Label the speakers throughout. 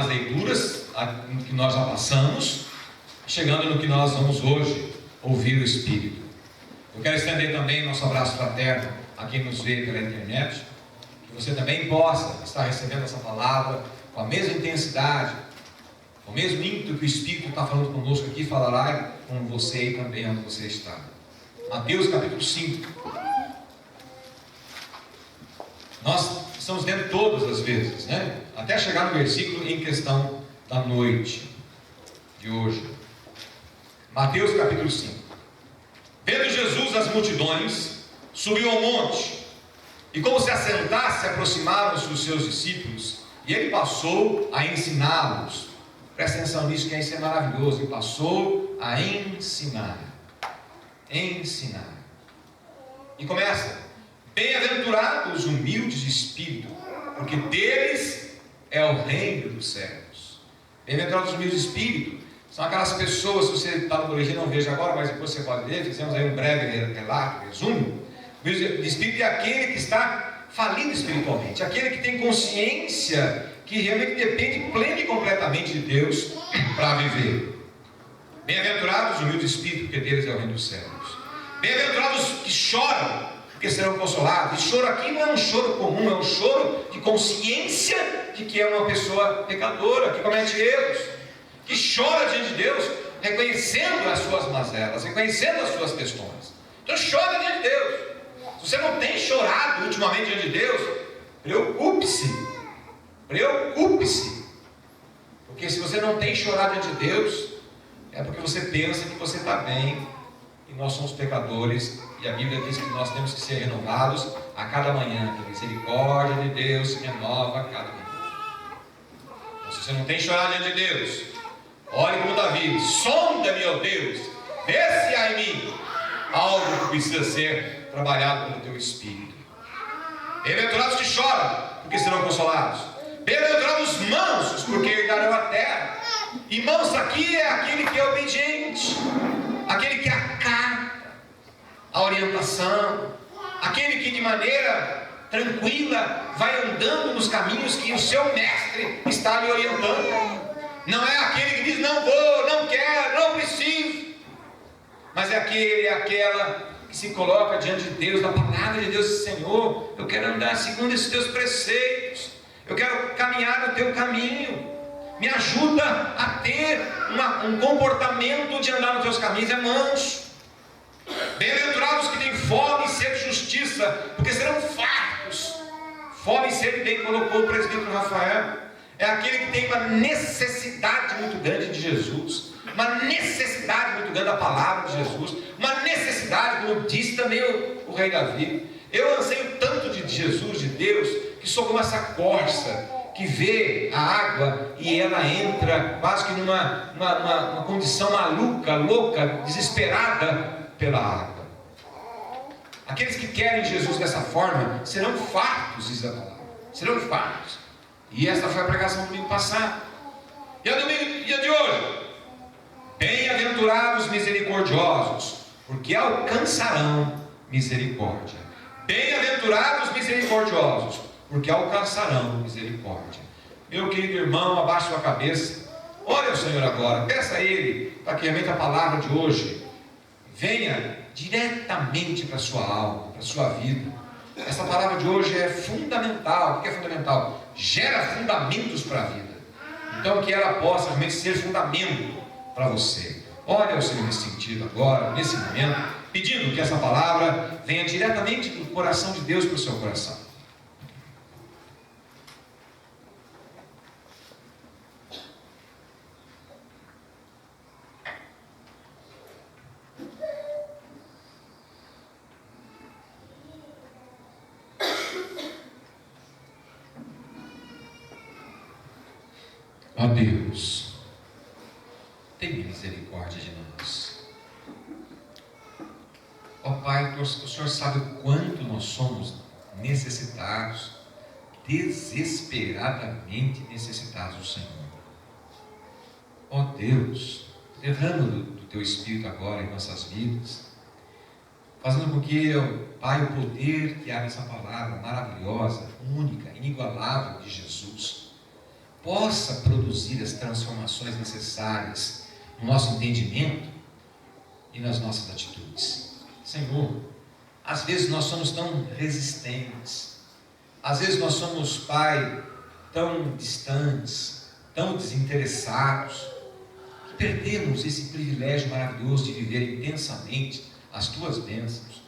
Speaker 1: nas leituras no que nós já passamos, chegando no que nós vamos hoje ouvir o Espírito. Eu quero estender também nosso abraço fraterno a quem nos vê pela internet, que você também possa estar recebendo essa palavra com a mesma intensidade, com o mesmo ímpeto que o Espírito está falando conosco aqui, falará com você e também onde você está. Mateus capítulo 5. Nós estamos lendo todas as vezes, né? Até chegar no versículo em questão da noite de hoje. Mateus capítulo 5. Vendo Jesus as multidões, subiu ao monte, e como se assentasse, aproximaram-se os seus discípulos, e ele passou a ensiná-los. Presta atenção nisso, que isso é maravilhoso. Ele passou a ensinar. Ensinar. E começa: bem-aventurados os humildes de espírito, porque deles é o reino dos céus. Bem-aventurados os humildes de espírito são aquelas pessoas, se você está no boletim, não veja agora, mas depois você pode ler, fizemos aí um breve relato, resumo. O humilde de espírito é aquele que está falido espiritualmente, aquele que tem consciência que realmente depende plena e completamente de Deus para viver. Bem-aventurados os humildes de espírito, porque deles é o reino dos céus. Bem-aventurados os que choram, porque serão consolados. E choro aqui não é um choro comum, é um choro de consciência de que é uma pessoa pecadora, que comete erros, que chora diante de Deus, reconhecendo as suas mazelas, reconhecendo as suas questões. Então chora diante de Deus. Se você não tem chorado ultimamente diante de Deus, preocupe-se. Preocupe-se. Porque se você não tem chorado diante de Deus, é porque você pensa que você está bem, e nós somos pecadores, e a Bíblia diz que nós temos que ser renovados a cada manhã, que a misericórdia de Deus se renova a cada manhã. Então, se você não tem chorado diante de Deus, ore como Davi: sonda-me, ó Deus, vê se há em mim algo que precisa ser trabalhado pelo teu Espírito. Bem-aventurados que choram, porque serão consolados. Bem-aventurados os mansos, porque herdarão a terra. E manso aqui é aquele que é obediente, aquele que acata a orientação, aquele que de maneira tranquila vai andando nos caminhos que o seu mestre está lhe orientando. Não é aquele que diz: não vou, não quero, não preciso. Mas é aquele, aquela que se coloca diante de Deus, da palavra de Deus: Senhor, eu quero andar segundo esses teus preceitos, eu quero caminhar no teu caminho, me ajuda a ter um comportamento de andar nos teus caminhos. É manso. Bem-aventurados que têm fome e sede de justiça, porque serão fartos. Fome e sede, bem colocou o presbítero Rafael, é aquele que tem uma necessidade muito grande de Jesus, uma necessidade muito grande da palavra de Jesus, uma necessidade, como disse também o rei Davi: eu anseio tanto de Jesus, de Deus, que sou como essa corça que vê a água e ela entra quase que numa condição maluca, louca, desesperada pela água. Aqueles que querem Jesus dessa forma serão fartos, diz a palavra, serão fartos. E esta foi a pregação do domingo passado. E a dia de hoje: bem-aventurados misericordiosos, porque alcançarão misericórdia. Bem-aventurados misericordiosos, porque alcançarão misericórdia. Meu querido irmão, abaixe sua cabeça, ore ao Senhor agora, peça a Ele para que realmente a palavra de hoje venha diretamente para a sua alma, para a sua vida. Essa palavra de hoje é fundamental. O que é fundamental? Gera fundamentos para a vida. Então que ela possa realmente ser fundamento para você. Ore ao Senhor nesse sentido agora, nesse momento, pedindo que essa palavra venha diretamente do coração de Deus para o seu coração. Ó Deus, tem misericórdia de nós. Ó Pai, o Senhor sabe o quanto nós somos necessitados, desesperadamente necessitados do Senhor. Ó Deus, derrama do Teu Espírito agora em nossas vidas, fazendo com que, Pai, o poder que há nessa palavra maravilhosa, única, inigualável de Jesus, possa produzir as transformações necessárias no nosso entendimento e nas nossas atitudes. Senhor, às vezes nós somos tão resistentes, às vezes nós somos, Pai, tão distantes, tão desinteressados, que perdemos esse privilégio maravilhoso de viver intensamente as Tuas bênçãos.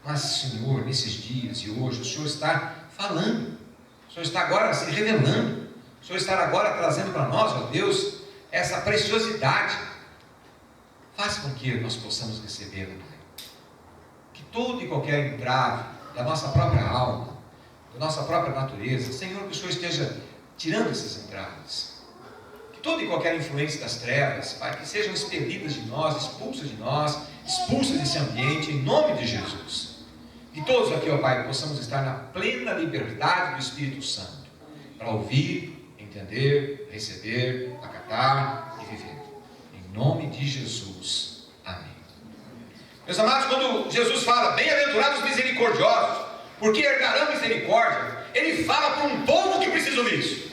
Speaker 1: Mas, Senhor, nesses dias e hoje, o Senhor está falando, o Senhor está agora se revelando, o Senhor está agora trazendo para nós, ó Deus, essa preciosidade. Faça com que nós possamos recebê-la, Pai. Que todo e qualquer entrave da nossa própria alma, da nossa própria natureza, Senhor, que o Senhor esteja tirando essas entraves. Que toda e qualquer influência das trevas, Pai, que sejam expelidas de nós, expulsas desse ambiente, em nome de Jesus. Que todos aqui, ó Pai, possamos estar na plena liberdade do Espírito Santo, para ouvir, entender, receber, acatar e viver. Em nome de Jesus. Amém. Meus amados, quando Jesus fala, bem-aventurados os misericordiosos, porque herdarão misericórdia, Ele fala para um povo que precisa ouvir isso.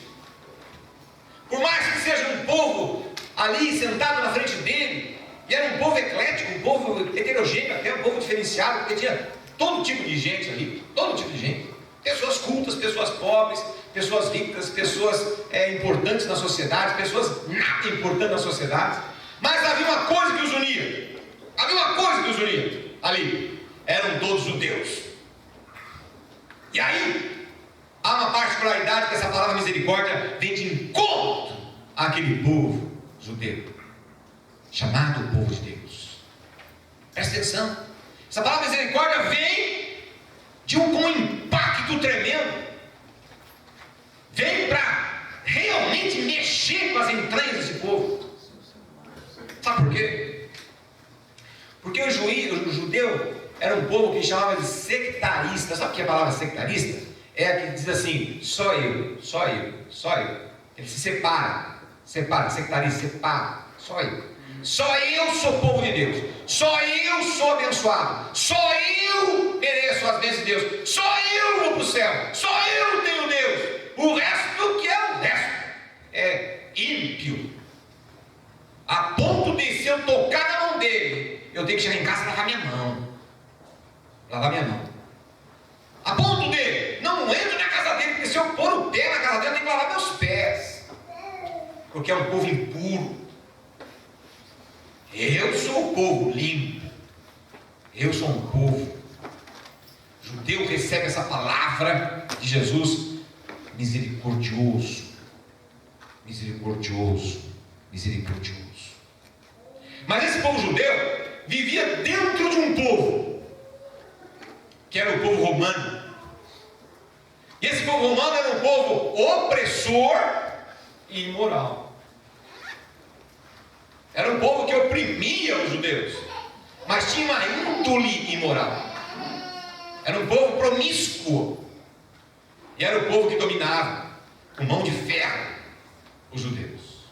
Speaker 1: Por mais que seja um povo ali sentado na frente dele, e era um povo eclético, um povo heterogêneo, até um povo diferenciado, porque tinha todo tipo de gente ali, todo tipo de gente. Pessoas cultas, pessoas pobres, pessoas ricas, pessoas importantes na sociedade, pessoas nada importantes na sociedade. Mas havia uma coisa que os unia. Havia uma coisa que os unia ali. Eram todos judeus. E aí, há uma particularidade que essa palavra misericórdia vem de encontro àquele povo judeu, chamado povo de Deus. Presta atenção. Essa palavra misericórdia vem com um impacto tremendo. Vem para realmente mexer com as entranhas desse povo. Sabe por quê? Porque o judeu era um povo que chamava de sectarista. Sabe o que é a palavra sectarista? É a que diz assim, só eu. Ele se separa, sectarista, separa, só eu. Só eu sou povo de Deus, só eu sou abençoado, só eu mereço as bênçãos de Deus, só eu vou para o céu, só eu tenho Deus. O resto, que é o resto, é ímpio, a ponto de, se eu tocar na mão dele, eu tenho que chegar em casa e lavar minha mão, a ponto de, não entro na casa dele, porque se eu pôr o pé na casa dele, eu tenho que lavar meus pés, porque é um povo impuro. Eu sou o povo limpo, eu sou um povo. O judeu recebe essa palavra de Jesus, misericordioso. Mas esse povo judeu vivia dentro de um povo, que era o povo romano. E esse povo romano era um povo opressor e imoral. Era um povo que oprimia os judeus, mas tinha uma índole imoral. Era um povo promíscuo. E era o povo que dominava, com mão de ferro, os judeus.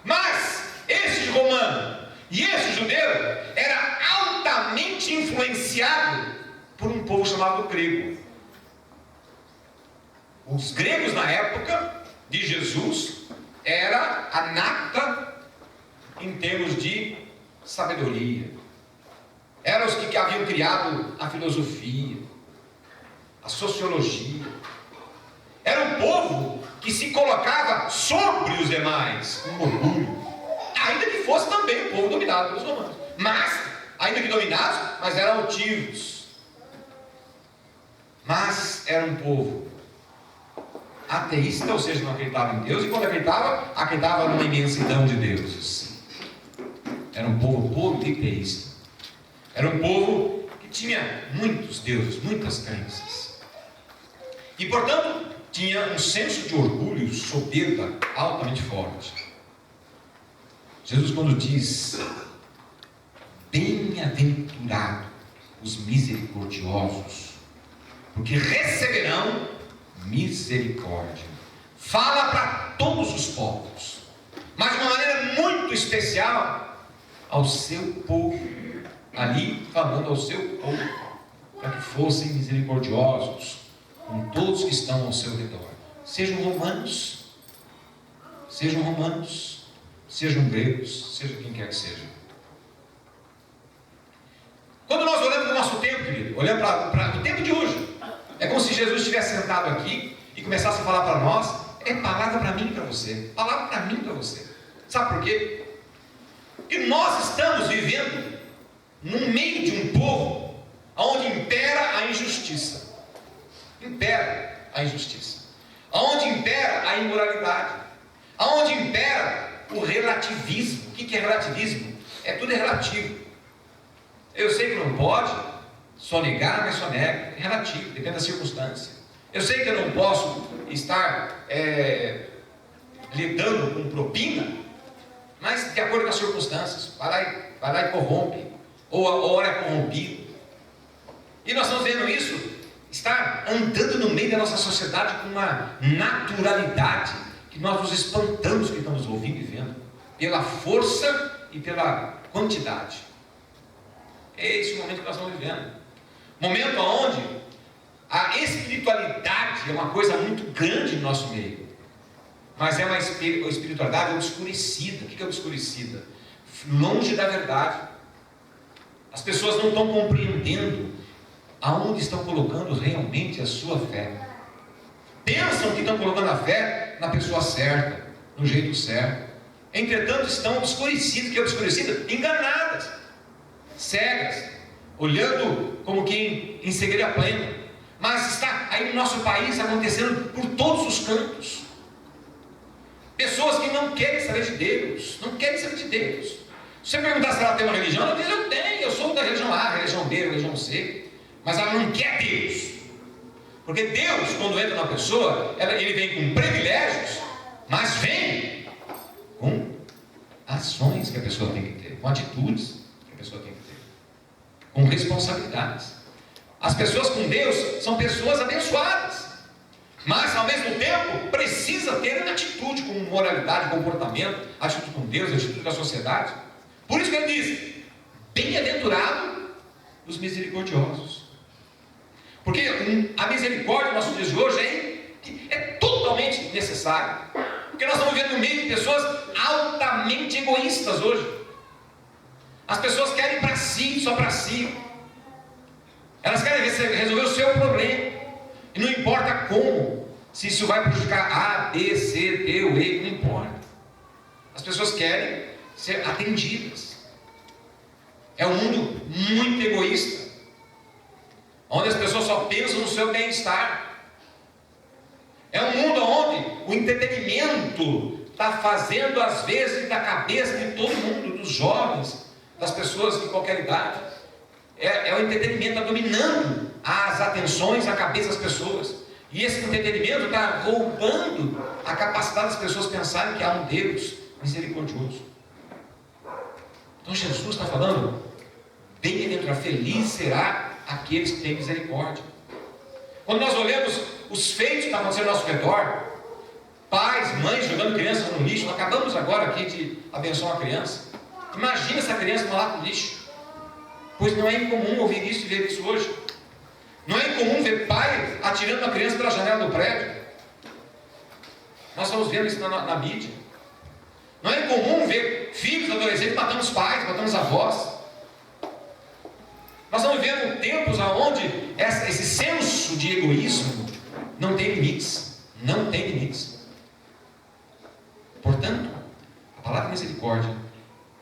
Speaker 1: Mas esse romano e esse judeu era altamente influenciado por um povo chamado grego. Os gregos na época de Jesus era a nata em termos de sabedoria. Eram os que haviam criado a filosofia, a sociologia. Era um povo que se colocava sobre os demais, com orgulho, ainda que fosse também um povo dominado pelos romanos, mas, ainda que dominados, mas eram altivos. Mas era um povo ateísta, ou seja, não acreditava em Deus, e quando acreditava numa imensidão de deuses. Era um povo politeísta. Era um povo que tinha muitos deuses, muitas crenças. E, portanto, tinha um senso de orgulho, soberba, altamente forte. Jesus, quando diz, bem-aventurados os misericordiosos, porque receberão misericórdia, fala para todos os povos, mas de uma maneira muito especial ao seu povo, ali falando ao seu povo, para que fossem misericordiosos com todos que estão ao seu redor. sejam romanos, sejam gregos, seja quem quer que seja. Quando nós olhamos para o nosso tempo, querido, olhando para o tempo de hoje, é como se Jesus estivesse sentado aqui e começasse a falar para nós, é palavra para mim e para você, palavra para mim e para você. Sabe por quê? Porque nós estamos vivendo no meio de um povo onde impera a injustiça. Impera a injustiça. Onde impera a imoralidade. Onde impera o relativismo. O que é relativismo? Tudo é relativo. Eu sei que não pode sonegar, mas sonega. É relativo, depende da circunstância. Eu sei que eu não posso estar lidando com propina, mas de acordo com as circunstâncias. Vai lá e corrompe. Ou é corrompido. E nós estamos vendo isso, está andando no meio da nossa sociedade com uma naturalidade que nós nos espantamos que estamos ouvindo e vendo, pela força e pela quantidade. É esse o momento que nós estamos vivendo. Momento onde a espiritualidade é uma coisa muito grande no nosso meio, mas é uma espiritualidade obscurecida. O que é obscurecida? Longe da verdade. As pessoas não estão compreendendo aonde estão colocando realmente a sua fé. Pensam que estão colocando a fé na pessoa certa, no jeito certo. Entretanto, estão obscurecidas. Que é obscurecida? Enganadas, cegas, olhando como quem em cegueira plena. Mas está aí no nosso país acontecendo por todos os cantos. Pessoas que não querem saber de Deus, não querem saber de Deus. Se você perguntar se ela tem uma religião, ela diz: eu tenho, eu sou da religião A, religião B, religião C. Mas ela não quer Deus. Porque Deus, quando entra na pessoa, ele vem com privilégios, mas vem com ações que a pessoa tem que ter, com atitudes que a pessoa tem que ter, com responsabilidades. As pessoas com Deus são pessoas abençoadas, mas ao mesmo tempo precisa ter uma atitude com moralidade, comportamento, atitude com Deus, atitude com a sociedade. Por isso que ele diz: bem-aventurado os misericordiosos. Porque a misericórdia nos nossos dias de hoje é totalmente necessária. Porque nós estamos vivendo no meio de pessoas altamente egoístas hoje. As pessoas querem para si, só para si. Elas querem resolver o seu problema. E não importa como. Se isso vai prejudicar A, B, C, D ou E, não importa. As pessoas querem ser atendidas. É um mundo muito egoísta, onde as pessoas só pensam no seu bem-estar. É um mundo onde o entretenimento está fazendo às vezes da cabeça de todo mundo, dos jovens, das pessoas de qualquer idade. O entretenimento está dominando as atenções, a cabeça das pessoas. E esse entretenimento está roubando a capacidade das pessoas pensarem que há um Deus misericordioso. Então Jesus está falando: bem-aventurado, feliz será aqueles que têm misericórdia. Quando nós olhamos os feitos que estão acontecendo ao nosso redor, pais, mães jogando crianças no lixo. Nós acabamos agora aqui de abençoar uma criança. Imagina essa criança no lado do lixo. Pois não é incomum ouvir isso e ver isso hoje. Não é incomum ver pai atirando uma criança pela janela do prédio. Nós estamos vendo isso na mídia. Não é incomum ver filhos, adolescentes matando os pais, matando os avós. Nós estamos vivendo tempos onde esse senso de egoísmo não tem limites. Não tem limites. Portanto, a palavra misericórdia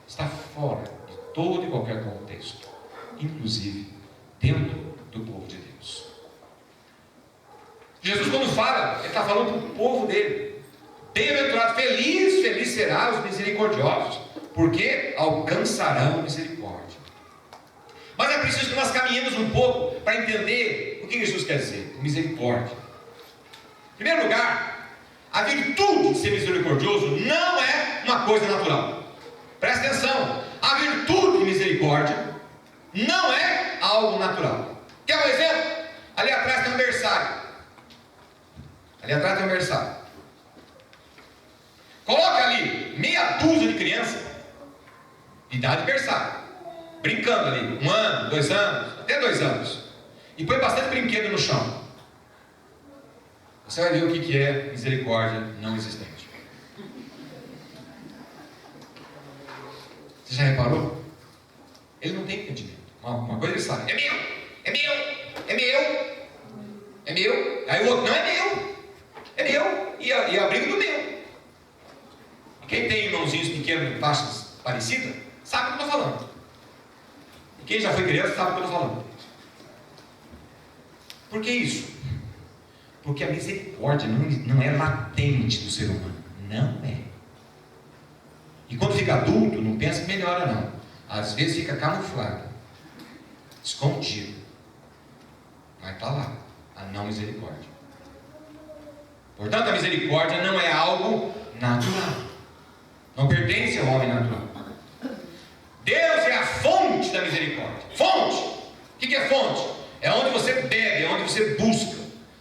Speaker 1: está fora de todo e qualquer contexto, inclusive dentro do povo de Deus. Jesus, quando fala, ele está falando para o povo dele: bem-aventurado, feliz será os misericordiosos, porque alcançarão misericórdia. Mas é preciso que nós caminhemos um pouco para entender o que Jesus quer dizer, misericórdia. Em primeiro lugar, a virtude de ser misericordioso não é uma coisa natural. Presta atenção, a virtude de misericórdia não é algo natural. Quer um exemplo? Ali atrás tem um berçário. Coloca ali meia dúzia de crianças, idade de berçário, brincando ali, 1 ano, 2 anos, até 2 anos, e põe bastante brinquedo no chão. você vai ver o que é misericórdia não existente. Você já reparou? Ele não tem entendimento. Uma coisa ele sabe: é meu, é meu, é meu, é meu. Aí o outro: não é meu, é meu, e abrigo do meu. E quem tem irmãozinhos pequenos de faixas parecidas, sabe o que eu estou falando. E quem já foi criança sabe o que eu estou falando. Por que isso? Porque a misericórdia não é latente do ser humano. Não é. E quando fica adulto, não pensa que melhora, não. Às vezes fica camuflado, escondido. Mas está lá, a não misericórdia. Portanto, a misericórdia não é algo natural. Não pertence ao homem natural. Deus é a fonte da misericórdia. Fonte. O que é fonte? É onde você bebe, é onde você busca,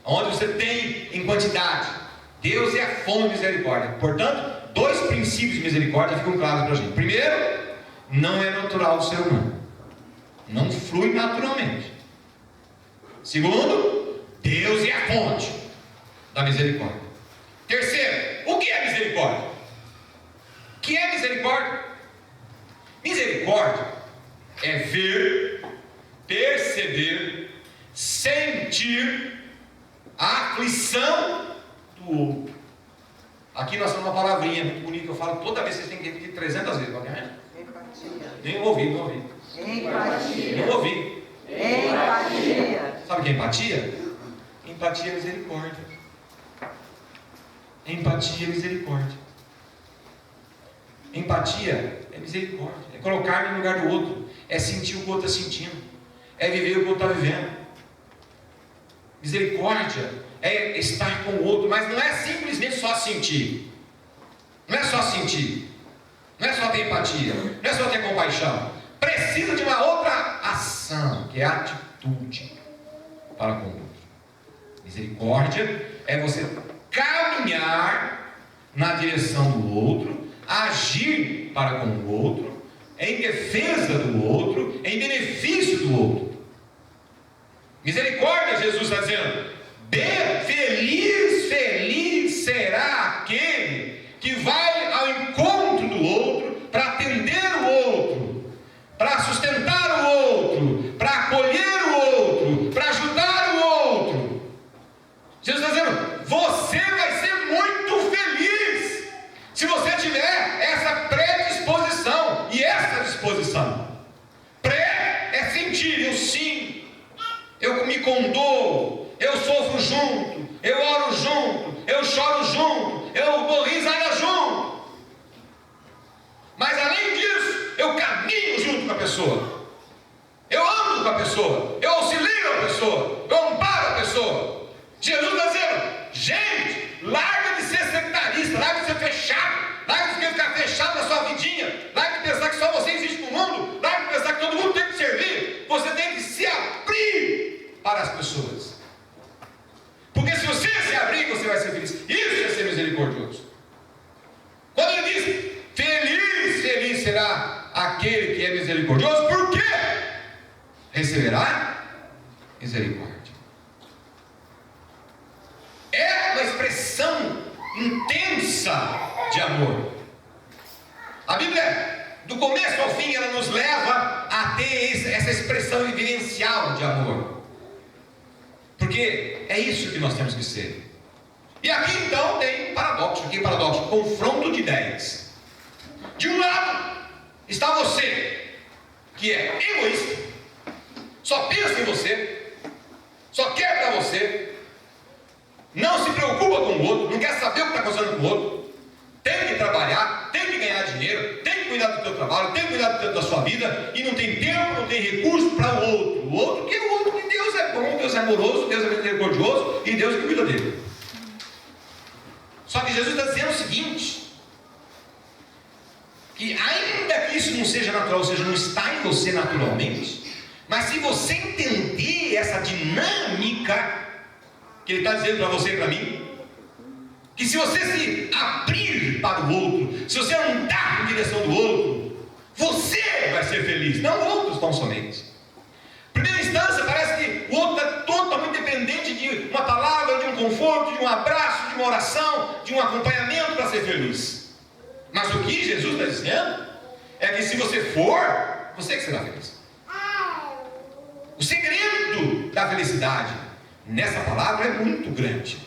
Speaker 1: onde você tem em quantidade. Deus é a fonte de misericórdia. Portanto, dois princípios de misericórdia ficam claros para a gente. Primeiro, não é natural do ser humano. Não flui naturalmente. Segundo, Deus é a fonte da misericórdia. Terceiro, o que é misericórdia? O que é misericórdia? Misericórdia é ver, perceber, sentir a aflição do outro. Aqui nós temos uma palavrinha muito bonita que eu falo toda vez, vocês têm que repetir 300 vezes.
Speaker 2: Empatia.
Speaker 1: Nem ouvi.
Speaker 2: Empatia.
Speaker 1: Não ouvi.
Speaker 2: Empatia.
Speaker 1: Sabe o que é empatia? Empatia é misericórdia. Empatia é misericórdia. Empatia é misericórdia. É colocar no lugar do outro. É sentir o que o outro está sentindo. É viver o que o outro está vivendo. Misericórdia é estar com o outro, mas não é simplesmente só sentir. Não é só sentir. Não é só ter empatia. Não é só ter compaixão. Precisa de uma outra ação, que é a atitude para com o outro. Misericórdia é você caminhar na direção do outro, agir para com o outro, em defesa do outro, em benefício do outro. Misericórdia, Jesus está dizendo: feliz será aquele que vai ao encontro do outro, para atender o outro, para sustentar o outro, para acolher o outro, para ajudar o outro. Jesus está dizendo: você vai ser muito feliz se você tiver essa predisposição e essa disposição. Pré é sentir, eu sinto, eu me condoo, eu sofro junto, eu oro junto, eu choro junto, eu dou risada junto. Mas além disso, eu caminho junto com a pessoa, eu ando com a pessoa, eu auxilio a pessoa, eu amparo a pessoa. Jesus está dizendo: gente, larga de ser sectarista, larga de ser fechado, larga de ficar fechado na sua vidinha, larga de pensar que só você existe no mundo, larga de pensar que todo mundo tem que servir. Você tem que se abrir para as pessoas, porque se você se abrir, você vai ser feliz. Isso é ser misericordioso. Quando ele diz: feliz será aquele que é misericordioso, por quê? Receberá misericórdia. É uma expressão intensa de amor. A Bíblia, do começo ao fim, ela nos leva a ter essa expressão evidencial de amor, porque é isso que nós temos que ser. E aqui então tem um paradoxo. Aqui paradoxo, confronto de ideias. De um lado está você, que é egoísta, só pensa em você, só quer para você, não se preocupa com o outro, não quer saber o que está acontecendo com o outro, tem que trabalhar, tem que ganhar dinheiro, tem que cuidar do teu trabalho, tem que cuidar da sua vida, e não tem tempo, não tem recurso para o outro. O outro que Deus é bom, Deus é amoroso, Deus é misericordioso, e Deus que cuida dele. Só que Jesus está dizendo o seguinte: que ainda que isso não seja natural, ou seja, não está em você naturalmente, mas se você entender essa dinâmica que ele está dizendo para você e para mim, que se você se abrir para o outro, se você andar em direção do outro, você vai ser feliz, não outros tão somente. Em primeira instância, parece que o outro está totalmente dependente de uma palavra, de um conforto, de um abraço, de uma oração, de um acompanhamento para ser feliz. Mas o que Jesus está dizendo é que se você for, você que será feliz. O segredo da felicidade nessa palavra é muito grande,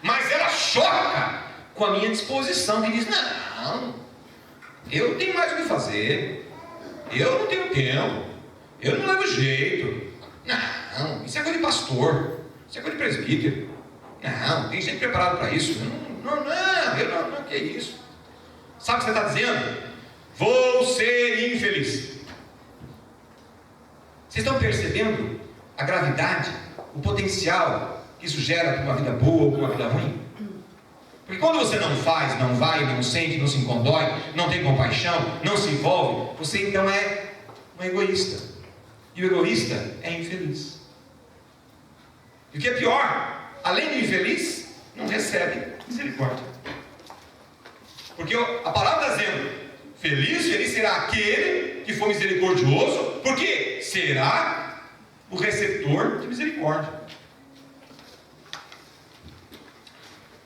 Speaker 1: mas ela choca com a minha disposição que diz: não, eu não tenho mais o que fazer, eu não tenho tempo, eu não levo jeito, não, isso é coisa de pastor, isso é coisa de presbítero, não, tem gente preparada para isso, não, que é isso? Sabe o que você está dizendo? Vou ser infeliz. Vocês estão percebendo a gravidade, o potencial que isso gera para uma vida boa ou para uma vida ruim? Porque quando você não faz, não vai, não sente, não se incondói, não tem compaixão, não se envolve, você então é um egoísta. E o egoísta é infeliz. E o que é pior, além do infeliz, não recebe misericórdia. Porque a palavra está dizendo: feliz será aquele que for misericordioso, porque será o receptor de misericórdia.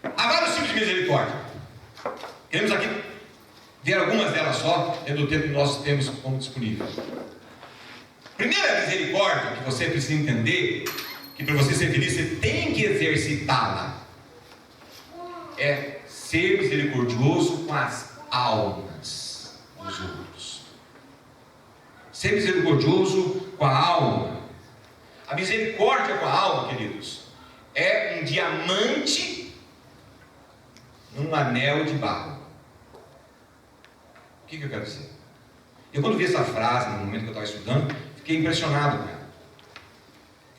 Speaker 1: Há vários tipos de misericórdia. Queremos aqui ver algumas delas só, dentro do tempo que nós temos como disponível. Primeira misericórdia que você precisa entender, que para você ser feliz você tem que exercitá-la, é ser misericordioso com as almas dos outros. Ser misericordioso com a alma. A misericórdia com a alma, queridos, é um diamante num anel de barro. O que eu quero dizer? Eu, quando vi essa frase no momento que eu estava estudando, fiquei impressionado com ela.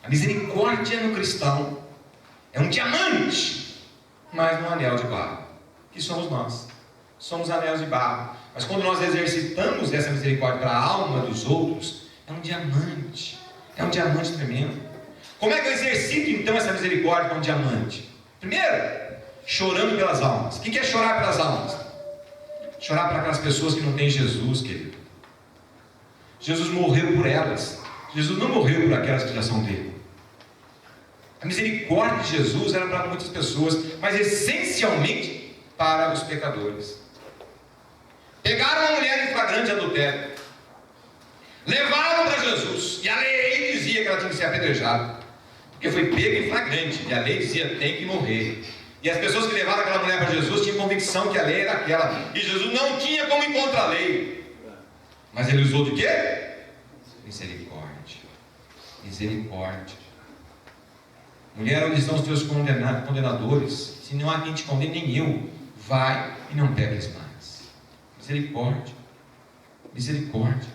Speaker 1: A misericórdia no cristão é um diamante, mas num anel de barro, que somos nós. Somos anéis de barro. Mas quando nós exercitamos essa misericórdia para a alma dos outros, é um diamante. É um diamante tremendo. Como é que eu exercito então essa misericórdia com um diamante? Primeiro, chorando pelas almas. O que é chorar pelas almas? Chorar para aquelas pessoas que não têm Jesus, querido. Jesus morreu por elas. Jesus não morreu por aquelas que já são dele. A misericórdia de Jesus era para muitas pessoas, mas essencialmente para os pecadores. Pegaram uma mulher em flagrante adultério, levaram para Jesus, e a lei dizia que ela tinha que ser apedrejada, porque foi pega em flagrante, e a lei dizia: tem que morrer. E as pessoas que levaram aquela mulher para Jesus tinham convicção que a lei era aquela, e Jesus não tinha como ir contra a lei. Mas ele usou de quê? Misericórdia. Misericórdia. Mulher, onde estão os teus condenadores? Se não há quem te condene, nem eu. Vai e não peques mais. Misericórdia. Misericórdia.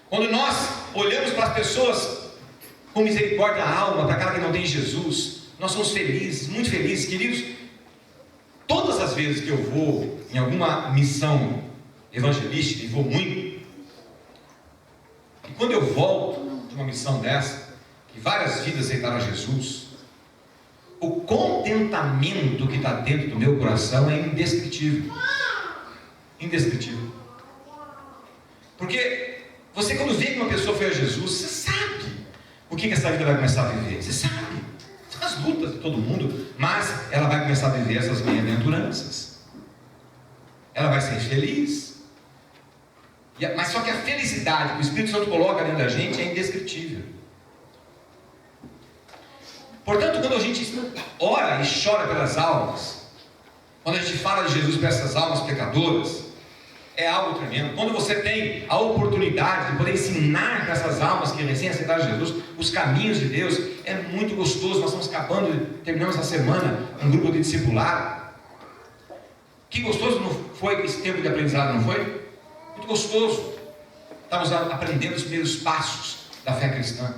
Speaker 1: Quando nós olhamos para as pessoas com misericórdia na alma, para aquela que não tem Jesus, nós somos felizes, muito felizes, queridos. Todas as vezes que eu vou em alguma missão evangelística, e vou muito, e quando eu volto de uma missão dessa, que várias vidas aceitaram a Jesus, o contentamento que está dentro do meu coração é indescritível. Indescritível. Porque você, quando vê que uma pessoa foi a Jesus, você sabe o que essa vida vai começar a viver. Você sabe. São as lutas de todo mundo, mas ela vai começar a viver essas bem-aventuranças. Ela vai ser feliz. Mas só que a felicidade que o Espírito Santo coloca dentro da gente é indescritível. Portanto, quando a gente ora e chora pelas almas, quando a gente fala de Jesus para essas almas pecadoras, é algo tremendo. Quando você tem a oportunidade de poder ensinar para essas almas que recém aceitaram Jesus os caminhos de Deus, é muito gostoso. Nós estamos terminamos essa semana um grupo de discipulado. Que gostoso não foi esse tempo de aprendizado, não foi? Muito gostoso. Estamos aprendendo os primeiros passos da fé cristã.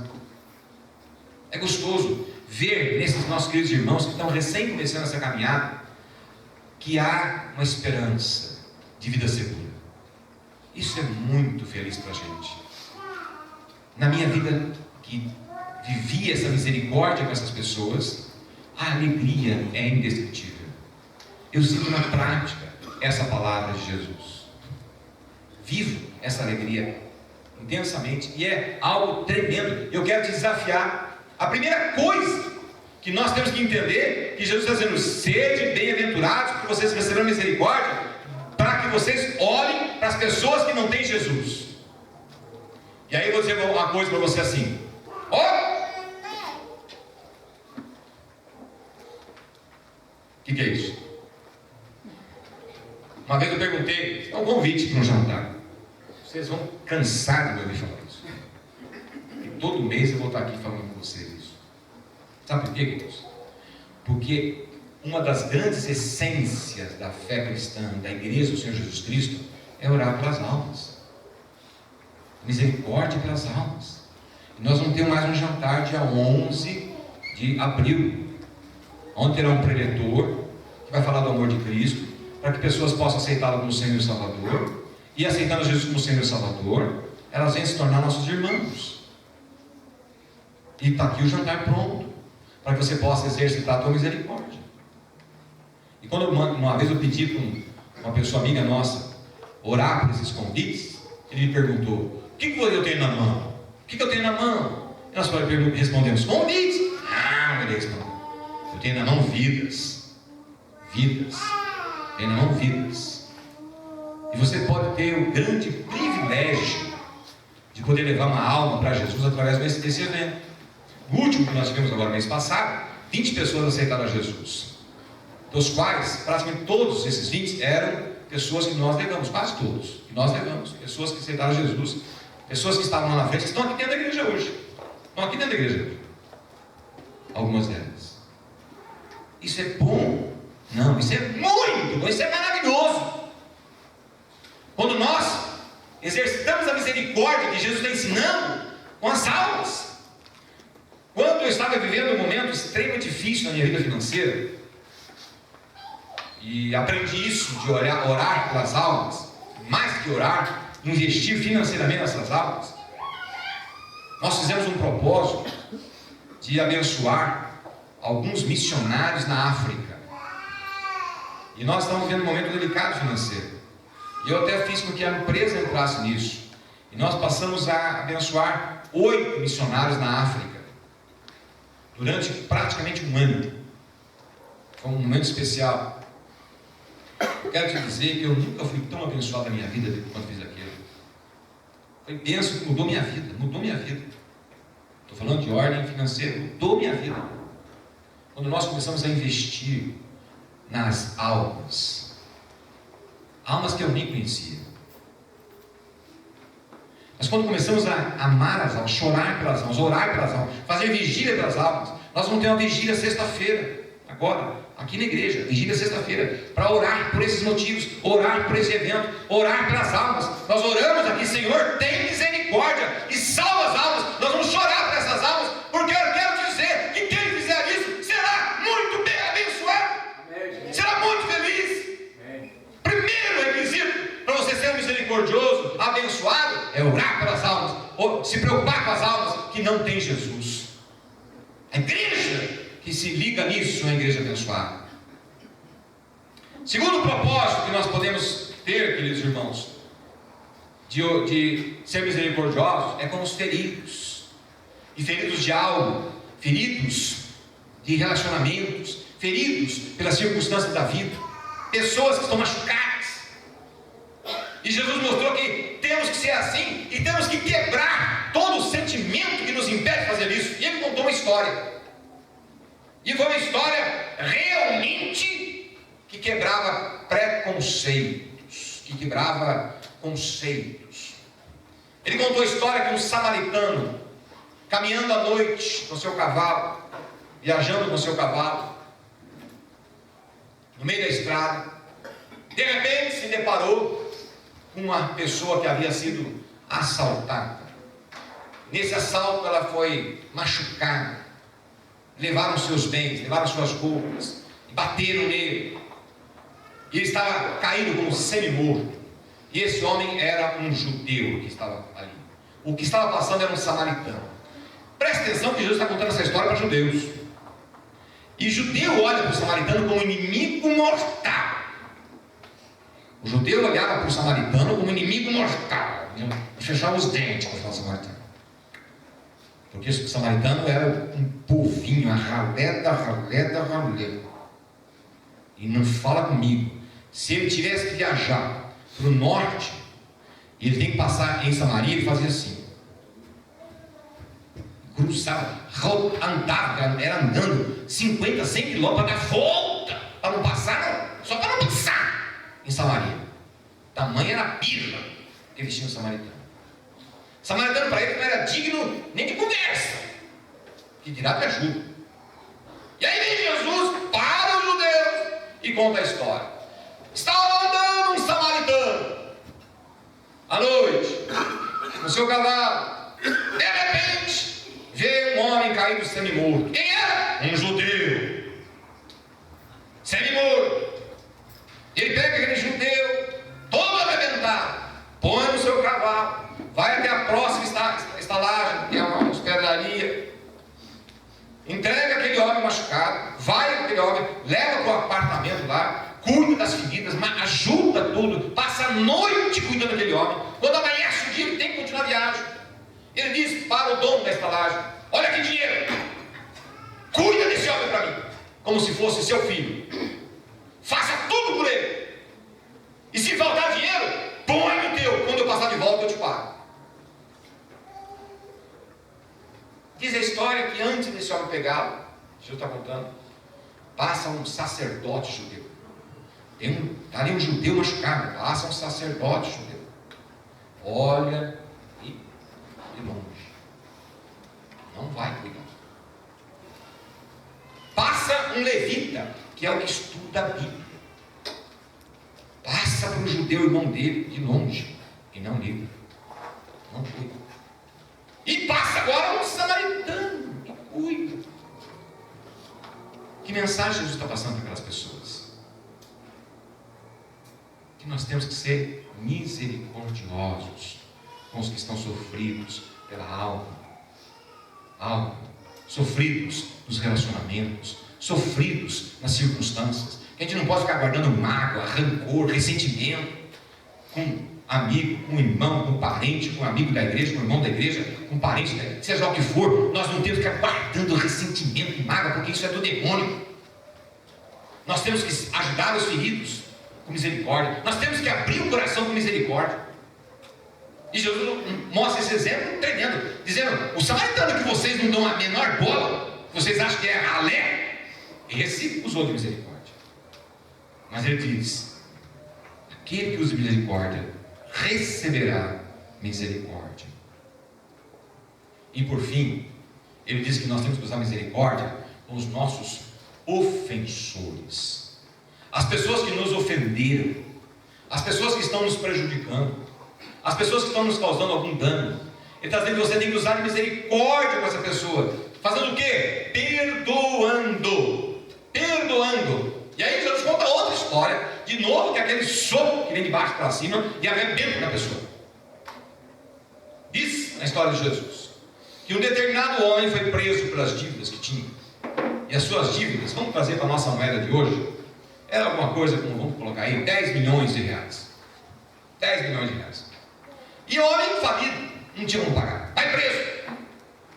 Speaker 1: É gostoso ver nesses nossos queridos irmãos que estão recém começando essa caminhada, que há uma esperança de vida segura. Isso é muito feliz para a gente. Na minha vida, que vivi essa misericórdia com essas pessoas, a alegria é indescritível. Eu sinto na prática essa palavra de Jesus. Vivo essa alegria intensamente, e é algo tremendo. Eu quero te desafiar. A primeira coisa que nós temos que entender que Jesus está dizendo: sede bem-aventurados, porque vocês receberão misericórdia, para que vocês olhem para as pessoas que não têm Jesus. E aí eu vou dizer uma coisa para você assim: ó, o que é isso? Uma vez eu perguntei, é um convite para um jantar. Vocês vão cansar de me ouvir falar isso. E todo mês eu vou estar aqui falando com vocês isso. Sabe por quê, queridos? Porque uma das grandes essências da fé cristã, da igreja do Senhor Jesus Cristo, é orar pelas almas. Misericórdia pelas almas. E nós vamos ter mais um jantar dia 11 de abril, onde terá um preletor que vai falar do amor de Cristo, para que pessoas possam aceitá-lo como Senhor e Salvador, e aceitando Jesus como Senhor e Salvador, elas vêm se tornar nossos irmãos. E está aqui o jantar pronto, para que você possa exercitar a tua misericórdia. E quando uma vez eu pedi para uma pessoa amiga nossa orar por esses convites, ele me perguntou: o que eu tenho na mão? O que eu tenho na mão? E nós respondemos: convites. Não, ele respondeu: eu tenho na mão vidas. Vidas. Tenho na mão vidas. E você pode ter o grande privilégio de poder levar uma alma para Jesus através desse evento. O último que nós tivemos agora no mês passado, 20 pessoas aceitaram a Jesus, dos quais praticamente todos esses 20 eram pessoas que nós levamos, quase todos, que nós levamos, pessoas que aceitaram Jesus, pessoas que estavam lá na frente, que estão aqui dentro da igreja hoje, estão aqui dentro da igreja hoje, algumas delas. Isso é bom? Não, isso é muito bom, isso é maravilhoso. Quando nós exercitamos a misericórdia que Jesus está ensinando com as almas. Quando eu estava vivendo um momento extremamente difícil na minha vida financeira, e aprendi isso de orar pelas almas, mais que orar, investir financeiramente nessas almas, nós fizemos um propósito de abençoar alguns missionários na África. E nós estamos vivendo um momento delicado financeiro. E eu até fiz com que a empresa entrasse nisso. E nós passamos a abençoar 8 missionários na África, durante praticamente um ano. Foi um momento especial. Eu quero te dizer que eu nunca fui tão abençoado na minha vida quando fiz aquilo. Foi bênção que mudou minha vida, mudou minha vida. Estou falando de ordem financeira, mudou minha vida. Quando nós começamos a investir nas almas, almas que eu nem conhecia. Mas quando começamos a amar as almas, chorar pelas almas, orar pelas almas, fazer vigília pelas almas, nós vamos ter uma vigília sexta-feira, agora, aqui na igreja, vigília sexta-feira, para orar por esses motivos, orar por esse evento, orar pelas almas. Nós oramos aqui: Senhor, tem misericórdia e salva as almas. Nós vamos chorar por essas almas, porque eu quero te dizer que quem fizer isso será muito bem abençoado, será muito feliz. Primeiro requisito para você ser misericordioso, abençoado, é orar pelas almas, ou se preocupar com as almas que não têm Jesus. A igreja que se liga nisso é uma igreja abençoada. Segundo propósito que nós podemos ter, queridos irmãos, de ser misericordiosos, é com os feridos. E feridos de algo, feridos de relacionamentos, feridos pelas circunstâncias da vida, pessoas que estão machucadas. E Jesus mostrou que temos que ser assim, e temos que quebrar todo o sentimento que nos impede de fazer isso. E ele contou uma história. E foi uma história realmente que quebrava preconceitos, que quebrava conceitos. Ele contou a história de um samaritano caminhando à noite com seu cavalo, viajando com seu cavalo, no meio da estrada. De repente se deparou com uma pessoa que havia sido assaltada. Nesse assalto ela foi machucada. Levaram seus bens, levaram suas roupas, bateram nele. E ele estava caído como semi-morto. E esse homem era um judeu que estava ali. O que estava passando era um samaritano. Preste atenção que Jesus está contando essa história para judeus. E judeu olha para o samaritano como inimigo mortal. O judeu olhava para o samaritano como inimigo mortal. E fechava os dentes para falar samaritano. Porque o samaritano era um povinho, a ralé da ralé da ralé. E não fala comigo. Se ele tivesse que viajar para o norte, ele tem que passar em Samaria, ele fazia assim. Cruzava, andava, era andando 50, 100 quilômetros para dar volta, para não passar, não, só para não passar em Samaria. Tamanha era a birra que eles tinham samaritano. Samaritano para ele não era digno nem de conversa, que dirá de ajuda. E aí vem Jesus para os judeus e conta a história. Estava andando um samaritano à noite, no seu cavalo, de repente veio um homem caído semi-morto. Quem era? Um judeu, semi-morto. Ele pega aquele judeu, todo arrebentado, põe no seu cavalo, vai até a próxima estalagem, que é uma hospedaria, entrega aquele homem machucado, vai com aquele homem, leva para o apartamento lá, cuida das feridas, ajuda tudo, passa a noite cuidando daquele homem. Quando amanhece o dia, ele tem que continuar a viagem. Ele diz para o dono da estalagem: olha que dinheiro, cuida desse homem para mim, como se fosse seu filho, faça tudo por ele, e se faltar dinheiro, põe no teu, quando eu passar de volta eu te pago. Diz a história que antes desse homem pegá-lo, Jesus está contando, passa um sacerdote judeu. Está ali um judeu machucado, passa um sacerdote judeu. Olha e de longe. Não vai cuidar. Passa um levita, que é o que estuda a Bíblia. Passa para o judeu irmão dele, de longe, e não liga. Não cuida. E passa agora um samaritano, que cuida. Que mensagem Jesus está passando para aquelas pessoas? Que nós temos que ser misericordiosos com os que estão sofridos pela alma, sofridos nos relacionamentos, sofridos nas circunstâncias. Que a gente não pode ficar guardando mágoa, rancor, ressentimento com amigo, com irmão, com parente, com amigo da igreja, com irmão da igreja, com parente da igreja, seja o que for. Nós não temos que ficar guardando ressentimento e mágoa, porque isso é do demônio. Nós temos que ajudar os feridos com misericórdia. Nós temos que abrir o coração com misericórdia. E Jesus mostra esse exemplo tremendo, dizendo: o samaritano que vocês não dão a menor bola, vocês acham que é ralé, esse usou de misericórdia. Mas ele diz: aquele que usa misericórdia receberá misericórdia. E por fim, ele diz que nós temos que usar misericórdia com os nossos ofensores, as pessoas que nos ofenderam, as pessoas que estão nos prejudicando, as pessoas que estão nos causando algum dano. Ele está dizendo que você tem que usar misericórdia com essa pessoa. Fazendo o quê? Perdoando. E aí Jesus conta outra história, de novo, que é aquele soco que vem de baixo para cima e arrebenta na pessoa. Diz na história de Jesus que um determinado homem foi preso pelas dívidas que tinha. E as suas dívidas, vamos trazer para a nossa moeda de hoje, era alguma coisa como, vamos colocar aí, 10 milhões de reais. 10 milhões de reais. E o homem falido, não tinha como pagar. Vai preso.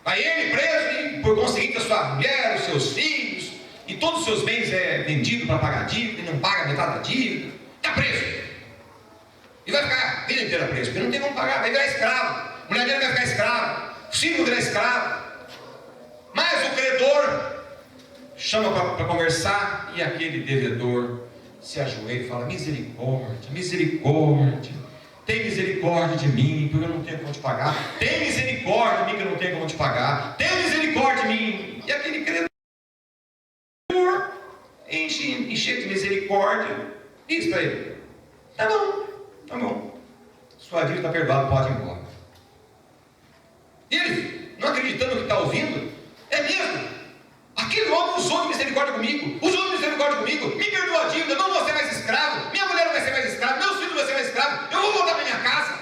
Speaker 1: Vai ele preso e, por conseguinte, a sua mulher, os seus filhos e todos os seus bens vendidos para pagar a dívida, e não paga metade da dívida. Está preso. E vai ficar a vida inteira preso, porque não tem como pagar, vai virar escravo. A mulher dele vai ficar escrava, o filho vai virar escravo. Mas o credor chama para conversar, e aquele devedor se ajoelha e fala: misericórdia, misericórdia, tem misericórdia de mim, porque eu não tenho como te pagar. Tem misericórdia de mim, que eu não tenho como te pagar. Tem misericórdia de mim. E aquele credor, enche de misericórdia, diz para ele: tá bom, sua dívida está perdoada, pode ir embora. E ele, não acreditando no que está ouvindo, é mesmo, aquele homem usou de misericórdia comigo, me perdoou a dívida, não vou ser mais escravo, minha mulher não vai ser mais escrava, meus filhos não vão ser mais escravos, eu vou voltar para minha casa.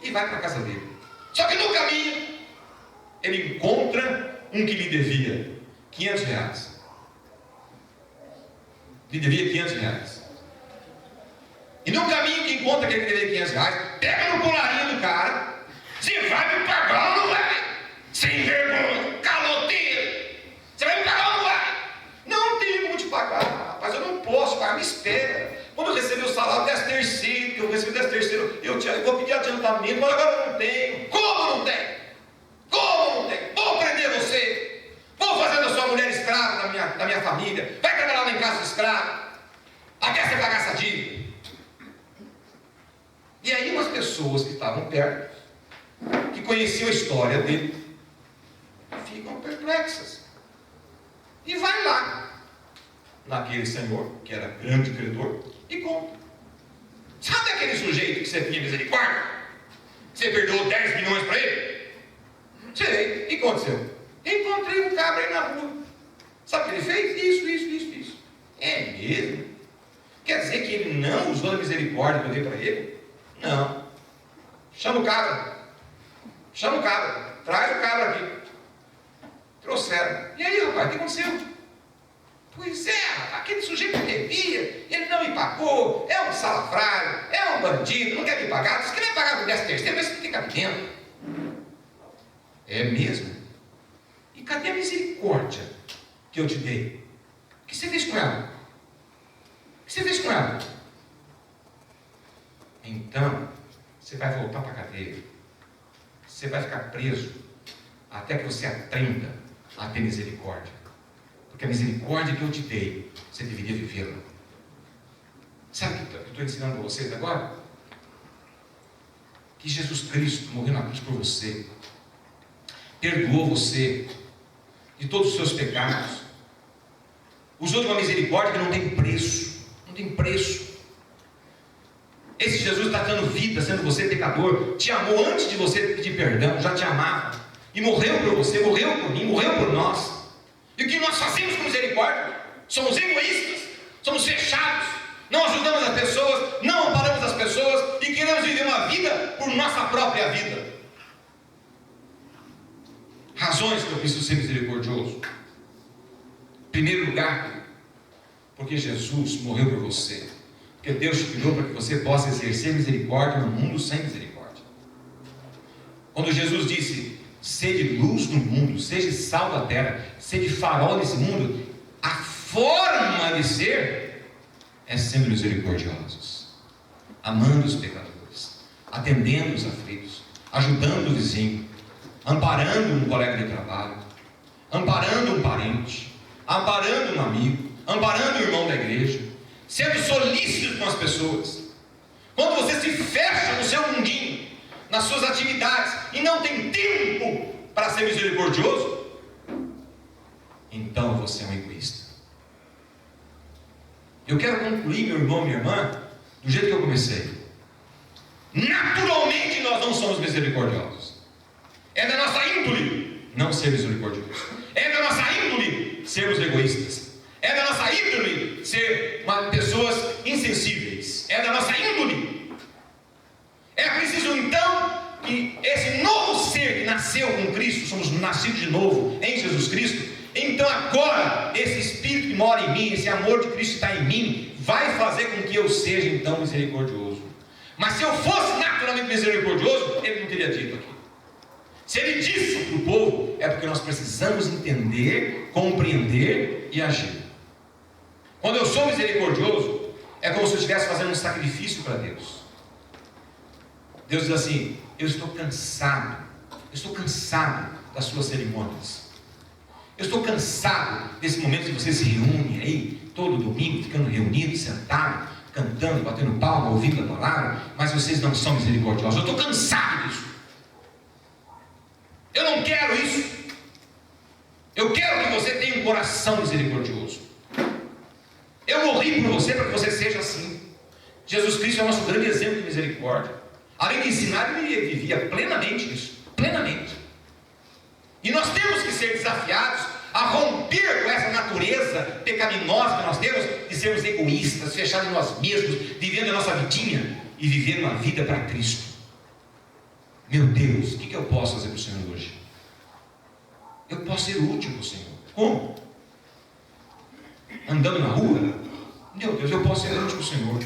Speaker 1: E vai para a casa dele. Só que no caminho ele encontra um que lhe devia 500 reais. Lhe devia 500 reais. E no caminho que encontra aquele que devia 500 reais, pega no colarinho do cara: você vai me pagar ou não vai? sem vergonha, caloteiro. Você vai me pagar ou não vai? Não tenho como te pagar, rapaz, eu não posso pagar, me espera. Quando eu receber o salário, 10º, que eu recebi 10º, eu vou pedir adiantamento, mas agora eu não tenho. Como não tem? Como não tem? Vou prender você. Vou fazer da sua mulher escrava da minha família. Vai trabalhar lá em casa de escravo. Até você pagar essa dívida. E aí umas pessoas que estavam perto, que conheciam a história dele, ficam perplexas. E vai lá, naquele senhor, que era grande credor, e conta. Sabe aquele sujeito que você tinha misericórdia? Você perdoou 10 milhões para ele? Sei. E o que aconteceu? Encontrei um cabra aí na rua. Sabe o que ele fez? Isso. É mesmo? Quer dizer que ele não usou a misericórdia que eu dei para ele? Não. Chama o cabra. Traz o cabra aqui. Trouxeram. E aí, rapaz, o que aconteceu? Pois é, aquele sujeito que devia, ele não me pagou, é um salafrário, é um bandido, não quer me pagar, diz que vai pagar com 10º, mas você fica aqui dentro. É mesmo? E cadê a misericórdia que eu te dei? O que você fez com ela? Então, você vai voltar para a cadeia. Você vai ficar preso até que você aprenda a ter misericórdia. Porque a misericórdia que eu te dei, você deveria vivê-la. Sabe o que eu estou ensinando para vocês agora? Que Jesus Cristo morreu na cruz por você. Perdoou você de todos os seus pecados. Usou de uma misericórdia que não tem preço. Não tem preço. Esse Jesus está dando vida, sendo você pecador. Te amou antes de você pedir perdão. Já te amava. E morreu por você, morreu por mim, morreu por nós. E o que nós fazemos com misericórdia? Somos egoístas. Somos fechados. Não ajudamos as pessoas. Não amparamos as pessoas. E queremos viver uma vida por nossa própria vida. Razões que eu preciso ser misericordioso. Em primeiro lugar, porque Jesus morreu por você. Porque Deus te criou para que você possa exercer misericórdia no mundo sem misericórdia. Quando Jesus disse, sede luz do mundo, seja sal da terra, sede farol desse mundo, a forma de ser é sendo misericordiosos, amando os pecadores, atendendo os aflitos, ajudando o vizinho, amparando um colega de trabalho, amparando um parente, amparando um amigo, amparando o irmão da igreja, sendo solícito com as pessoas. Quando você se fecha no seu mundinho, nas suas atividades, e não tem tempo para ser misericordioso, então você é um egoísta. Eu quero concluir, meu irmão, minha irmã, do jeito que eu comecei. Naturalmente nós não somos misericordiosos. É da nossa índole não ser misericordioso. É da nossa índole sermos egoístas. É da nossa índole ser pessoas insensíveis. É da nossa índole. É preciso então que esse novo ser que nasceu com Cristo, somos nascidos de novo em Jesus Cristo. Então agora esse Espírito que mora em mim, esse amor de Cristo está em mim, vai fazer com que eu seja então misericordioso. Mas se eu fosse naturalmente misericordioso, ele não teria dito aqui. Se ele disse para o povo, é porque nós precisamos entender, compreender e agir. Quando eu sou misericordioso, é como se eu estivesse fazendo um sacrifício para Deus. Deus diz assim, eu estou cansado das suas cerimônias. Eu estou cansado desse momento que você se reúne aí, todo domingo, ficando reunido, sentado, cantando, batendo palma, ouvindo a palavra, mas vocês não são misericordiosos. Eu estou cansado disso. Eu não quero isso. Eu quero que você tenha um coração misericordioso. Eu morri por você para que você seja assim. Jesus Cristo é o nosso grande exemplo de misericórdia. Além de ensinar, ele vivia plenamente isso. Plenamente. E nós temos que ser desafiados a romper com essa natureza pecaminosa que nós temos de sermos egoístas, fechados em nós mesmos, vivendo a nossa vidinha e vivendo uma vida para Cristo. Meu Deus, o que eu posso fazer para o Senhor hoje? Eu posso ser útil para o Senhor. Como? Andando na rua? Meu Deus, eu posso ser útil para o Senhor.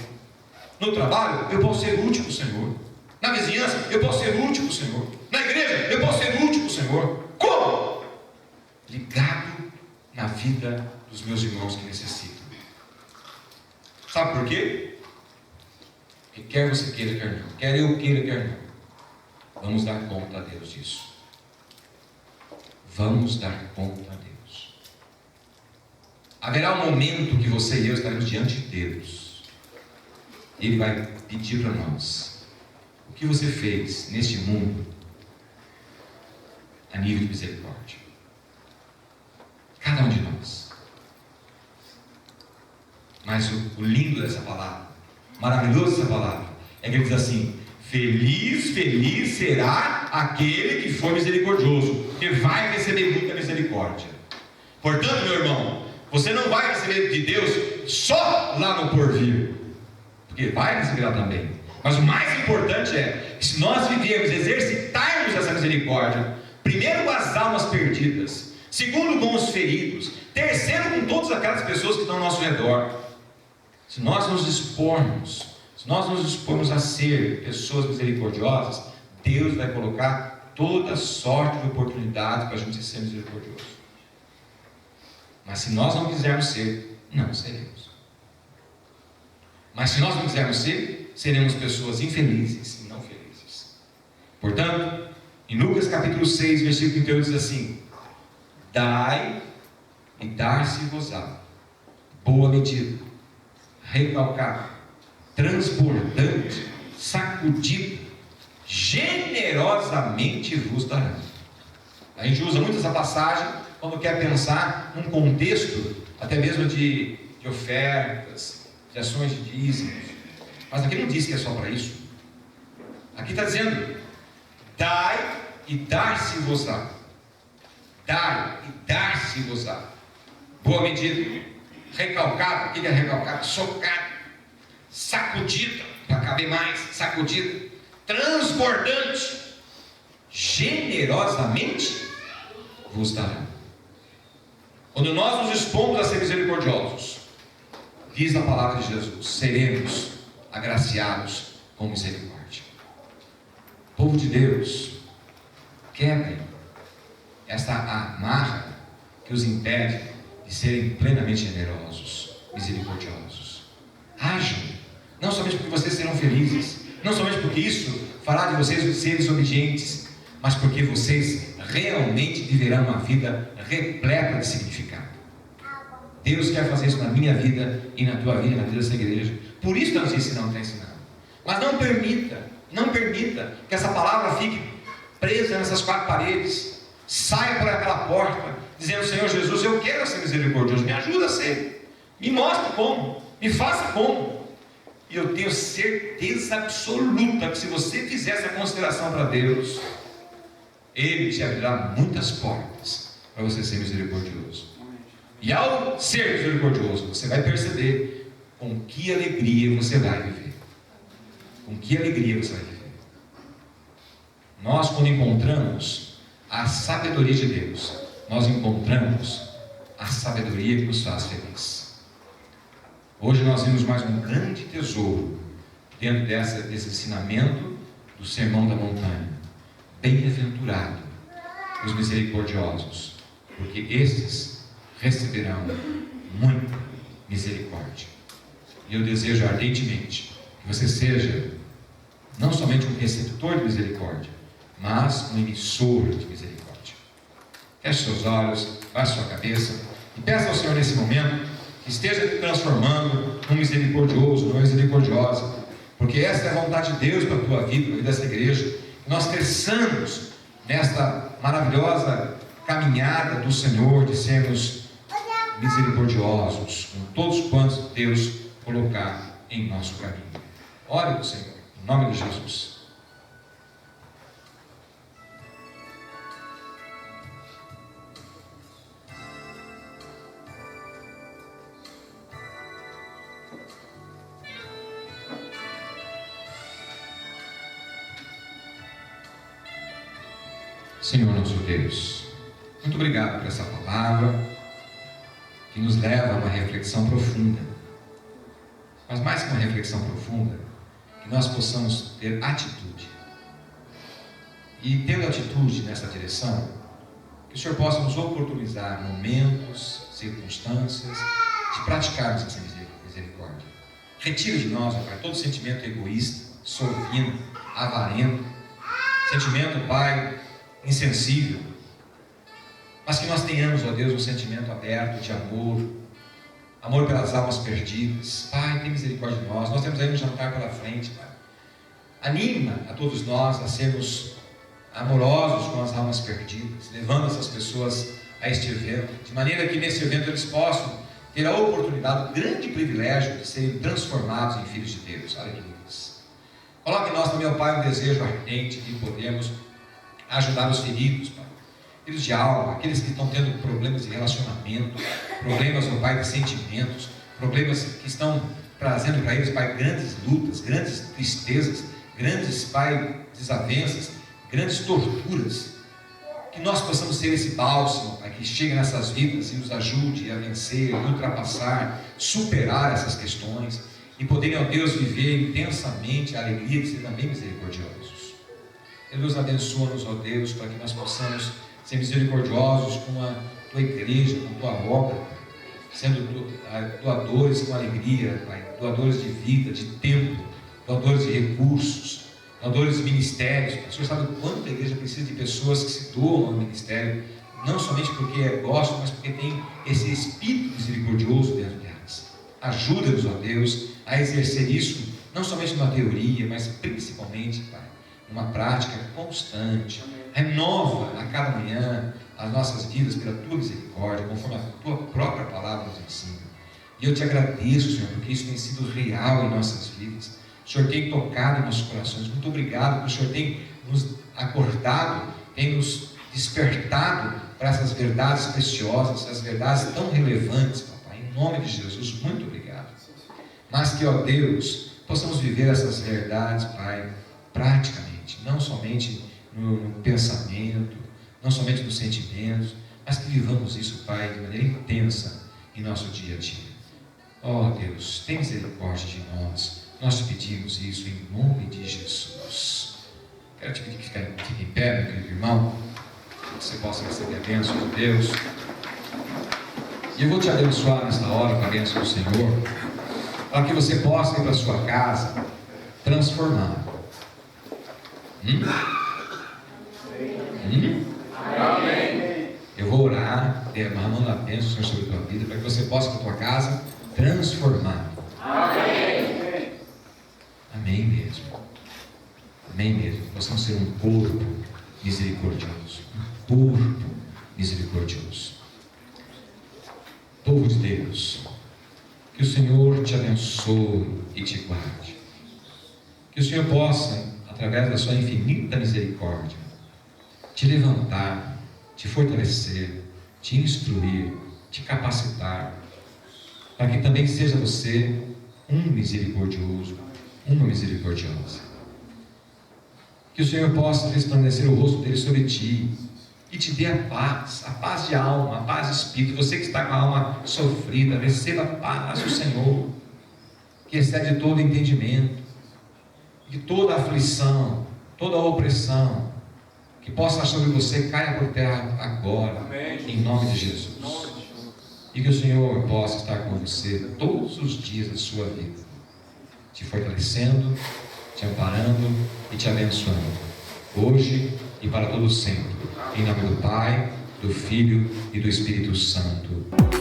Speaker 1: No trabalho, eu posso ser útil para o Senhor. Na vizinhança, eu posso ser útil para o Senhor. Na igreja, eu posso ser útil para o Senhor. Como? vida dos meus irmãos que necessitam. Sabe por quê? Porque quer você queira, quer não, quer eu queira, quer não, vamos dar conta a Deus disso. Vamos dar conta a Deus. Haverá um momento que você e eu estaremos diante de Deus. Ele vai pedir para nós: o que você fez neste mundo a nível de misericórdia? Cada um de nós. Mas o lindo dessa palavra, maravilhoso dessa palavra, é que ele diz assim: feliz, feliz será aquele que for misericordioso, porque vai receber muita misericórdia. Portanto, meu irmão, você não vai receber de Deus só lá no porvir, porque vai receber lá também. Mas o mais importante é que, se nós vivermos, exercitarmos essa misericórdia, primeiro com as almas perdidas, segundo com os feridos, terceiro com todas aquelas pessoas que estão ao nosso redor. Se nós nos expormos a ser pessoas misericordiosas, Deus vai colocar toda sorte de oportunidades para a gente ser misericordioso. Mas se nós não quisermos ser, não seremos. Mas se nós não quisermos ser, seremos pessoas infelizes e não felizes. Portanto, em Lucas capítulo 6, versículo 38 diz assim: dai e dar-se-vos-á, boa medida, recalcada, transbordante, sacudida, generosamente vos dará. A gente usa muito essa passagem quando quer pensar num contexto até mesmo de ofertas, de ações de dízimos. Mas aqui não diz que é só para isso. Aqui está dizendo: dai e dar-se-vos-á. Dai e dar-se-vos-á. Boa medida, recalcada. O que é recalcada? Socada, sacudida, para caber mais, sacudida, transbordante, generosamente vos dará. Quando nós nos expomos a ser misericordiosos, diz a palavra de Jesus, seremos agraciados com misericórdia. Povo de Deus, quebrem esta amarra que os impede de serem plenamente generosos, misericordiosos. Hajam, não somente porque vocês serão felizes, não somente porque isso fará de vocês seres obedientes, mas porque vocês realmente viverão uma vida repleta de significado. Deus quer fazer isso na minha vida e na tua vida, na vida dessa igreja. Por isso nós ensinamos, está ensinando. Mas não permita que essa palavra fique presa nessas quatro paredes. Saia por aquela porta, dizendo: Senhor Jesus, eu quero ser misericordioso, me ajuda a ser, me mostre como, me faça como. E eu tenho certeza absoluta que se você fizer essa consideração para Deus, Ele te abrirá muitas portas para você ser misericordioso. E ao ser misericordioso, você vai perceber com que alegria você vai viver. Com que alegria você vai viver. Nós, quando encontramos a sabedoria de Deus, nós encontramos a sabedoria que nos faz feliz. Hoje nós vimos mais um grande tesouro dentro desse ensinamento do Sermão da Montanha. Bem-aventurado os misericordiosos, porque estes receberão muita misericórdia. E eu desejo ardentemente que você seja não somente um receptor de misericórdia, mas um emissor de misericórdia. Feche seus olhos, baixe sua cabeça e peça ao Senhor nesse momento que esteja te transformando num misericordioso, numa misericordiosa, porque essa é a vontade de Deus para a tua vida, para a vida dessa igreja, que nós cresçamos nesta maravilhosa caminhada do Senhor, de sermos misericordiosos com todos quantos Deus colocar em nosso caminho. Ore ao Senhor, em nome de Jesus. Senhor nosso Deus, muito obrigado por essa palavra que nos leva a uma reflexão profunda. Mas mais que uma reflexão profunda, que nós possamos ter atitude. E tendo atitude nessa direção, que o Senhor possa nos oportunizar momentos, circunstâncias, de praticarmos essa misericórdia. Retira de nós, ó Pai, todo sentimento egoísta, sorvino, avarento, sentimento, Pai, insensível, mas que nós tenhamos, ó Deus, um sentimento aberto de amor pelas almas perdidas. Pai, tem misericórdia de nós. Nós temos aí um jantar pela frente, Pai. Anima a todos nós a sermos amorosos com as almas perdidas, levando essas pessoas a este evento, de maneira que nesse evento eles possam ter a oportunidade, o grande privilégio de serem transformados em filhos de Deus. Aleluia. Coloque em nós também, ó Pai, um desejo ardente de podermos ajudar os feridos, Pai. Feridos de alma, aqueles que estão tendo problemas de relacionamento, problemas, ó Pai, de sentimentos, problemas que estão trazendo para eles, Pai, grandes lutas, grandes tristezas, grandes, Pai, desavenças, grandes torturas. Que nós possamos ser esse bálsamo, Pai, que chegue nessas vidas e nos ajude a vencer, ultrapassar, superar essas questões e poderem, ó Deus, viver intensamente a alegria de ser também misericordiosos. Deus, abençoa-nos, ó Deus, para que nós possamos ser misericordiosos com a Tua igreja, com a Tua obra, sendo doadores com alegria, Pai, doadores de vida, de tempo, doadores de recursos, doadores de ministérios. O Senhor sabe o quanto a igreja precisa de pessoas que se doam ao ministério, não somente porque gostam, mas porque tem esse espírito misericordioso dentro delas. Ajuda-nos, ó Deus, a exercer isso, não somente numa teoria, mas principalmente, Pai, numa prática constante. Renova a cada manhã as nossas vidas pela Tua misericórdia, conforme a Tua própria palavra nos ensina. E eu te agradeço, Senhor, porque isso tem sido real em nossas vidas. O Senhor tem tocado em nossos corações. Muito obrigado, porque o Senhor tem nos acordado, tem nos despertado para essas verdades preciosas, essas verdades tão relevantes, Papai. Em nome de Jesus, muito obrigado. Mas que, ó Deus, possamos viver essas verdades, Pai, praticamente, não somente no pensamento, não somente nos sentimentos, mas que vivamos isso, Pai, de maneira intensa em nosso dia a dia. Ó Deus, tem misericórdia de nós. Nós te pedimos isso em nome de Jesus. Quero te pedir que fique em pé, meu querido irmão, que você possa receber a bênção de Deus. E eu vou te abençoar nesta hora com a bênção do Senhor, para que você possa ir para a sua casa transformado. Amém. Eu vou orar, derramando a bênção do Senhor sobre a tua vida, para que você possa ir para a tua casa transformado. Amém. Amém mesmo. Amém mesmo. Possamos ser um corpo misericordioso. Um corpo misericordioso. Povo de Deus, que o Senhor te abençoe e te guarde. Que o Senhor possa, através da sua infinita misericórdia, te levantar, te fortalecer, te instruir, te capacitar, para que também seja você um misericordioso, uma misericordiosa. Que o Senhor possa resplandecer o rosto dele sobre ti e te dê a paz de alma, a paz de espírito. Você que está com a alma sofrida, receba a paz do Senhor, que excede todo entendimento, que toda aflição, toda opressão que possa estar sobre você caia por terra agora. Amém. Em nome de Jesus. E que o Senhor possa estar com você todos os dias da sua vida, te fortalecendo, te amparando e te abençoando, hoje e para todo sempre. Em nome do Pai, do Filho e do Espírito Santo.